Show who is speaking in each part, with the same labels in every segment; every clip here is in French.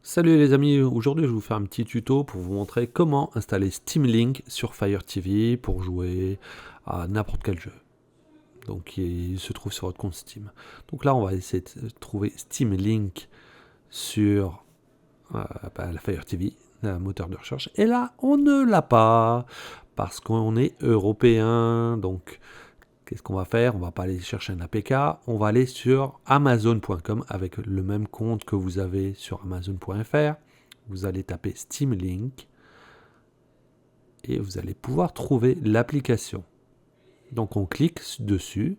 Speaker 1: Salut les amis, aujourd'hui je vais vous faire un petit tuto pour vous montrer comment installer Steam Link sur Fire TV pour jouer à n'importe quel jeu. Donc il se trouve sur votre compte Steam. Donc là on va essayer de trouver Steam Link sur la Fire TV, un moteur de recherche. Et là on ne l'a pas parce qu'on est européen. Donc qu'est-ce qu'on va faire? On va pas aller chercher un APK, on va aller sur Amazon.com avec le même compte que vous avez sur Amazon.fr. Vous allez taper Steam Link et vous allez pouvoir trouver l'application. Donc on clique dessus,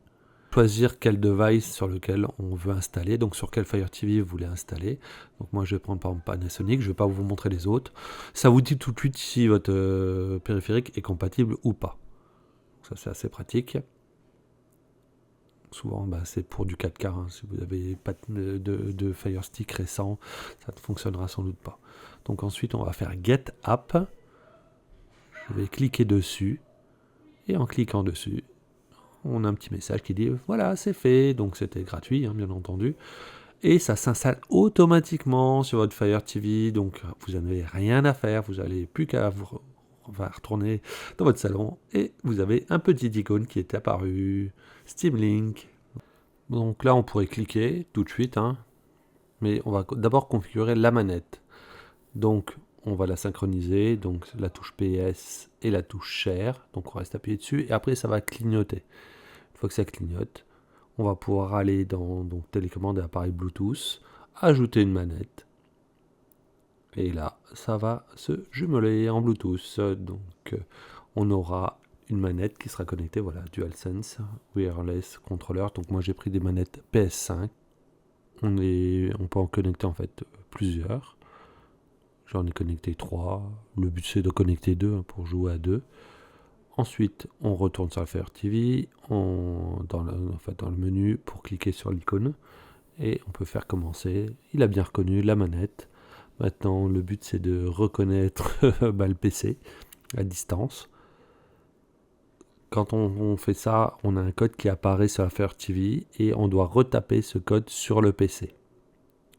Speaker 1: choisir quel device sur lequel on veut installer, donc sur quel Fire TV vous voulez installer. Donc moi je vais prendre par exemple Panasonic, je ne vais pas vous montrer les autres. Ça vous dit tout de suite si votre périphérique est compatible ou pas. Ça c'est assez pratique. Souvent c'est pour du 4K, hein. Si vous n'avez pas de Fire Stick récent, ça ne fonctionnera sans doute pas. Donc ensuite on va faire Get App. Je vais cliquer dessus. Et en cliquant dessus, on a un petit message qui dit voilà, c'est fait. Donc c'était gratuit, hein, bien entendu. Et ça s'installe automatiquement sur votre Fire TV. Donc vous n'avez rien à faire. Vous n'avez plus qu'à vous retourner dans votre salon. Et vous avez un petit icône qui est apparu. Steam Link. Donc là, on pourrait cliquer tout de suite. Hein, mais on va d'abord configurer la manette. Donc on va la synchroniser, donc la touche PS et la touche Share, donc on reste appuyé dessus, et après ça va clignoter. Une fois que ça clignote, on va pouvoir aller dans télécommande et appareil Bluetooth, ajouter une manette, et là ça va se jumeler en Bluetooth, donc on aura une manette qui sera connectée, voilà, DualSense Wireless Controller, donc moi j'ai pris des manettes PS5, on peut en connecter en fait plusieurs. J'en ai connecté 3. Le but c'est de connecter 2 pour jouer à 2. Ensuite, on retourne sur la Fire TV dans le menu pour cliquer sur l'icône. Et on peut faire commencer. Il a bien reconnu la manette. Maintenant, le but c'est de reconnaître le PC à distance. Quand on fait ça, on a un code qui apparaît sur la Fire TV et on doit retaper ce code sur le PC.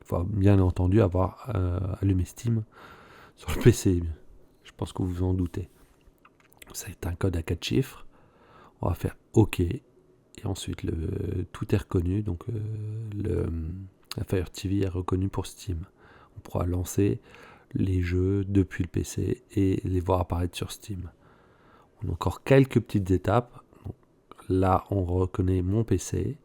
Speaker 1: Il faut bien entendu avoir allumé Steam sur le PC. Je pense que vous vous en doutez. C'est un code à 4 chiffres. On va faire OK. Et ensuite, tout est reconnu. Donc, la Fire TV est reconnue pour Steam. On pourra lancer les jeux depuis le PC et les voir apparaître sur Steam. On a encore quelques petites étapes. Donc, là, on reconnaît mon PC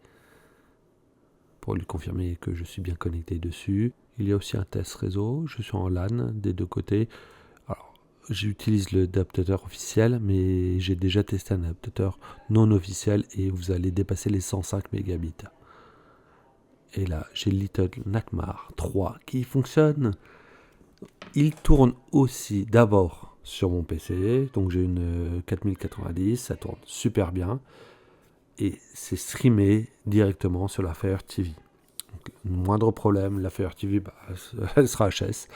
Speaker 1: pour lui confirmer que je suis bien connecté dessus. Il y a aussi un test réseau. Je suis en LAN des deux côtés. Alors, j'utilise l'adaptateur officiel, mais j'ai déjà testé un adaptateur non officiel et vous allez dépasser les 105 mégabits. Et là, j'ai Little Nightmares 3 qui fonctionne. Il tourne aussi d'abord sur mon PC, donc j'ai une 4090, ça tourne super bien. Et c'est streamé directement sur la Fire TV. Moindre problème, la Fire TV, elle sera HS.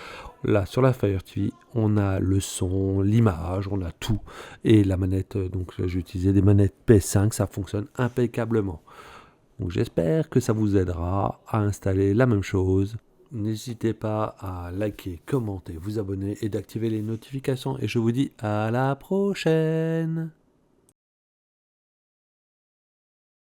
Speaker 1: Là, sur la Fire TV, on a le son, l'image, on a tout. Et la manette, donc j'ai utilisé des manettes PS5, ça fonctionne impeccablement. Donc j'espère que ça vous aidera à installer la même chose. N'hésitez pas à liker, commenter, vous abonner et d'activer les notifications. Et je vous dis à la prochaine!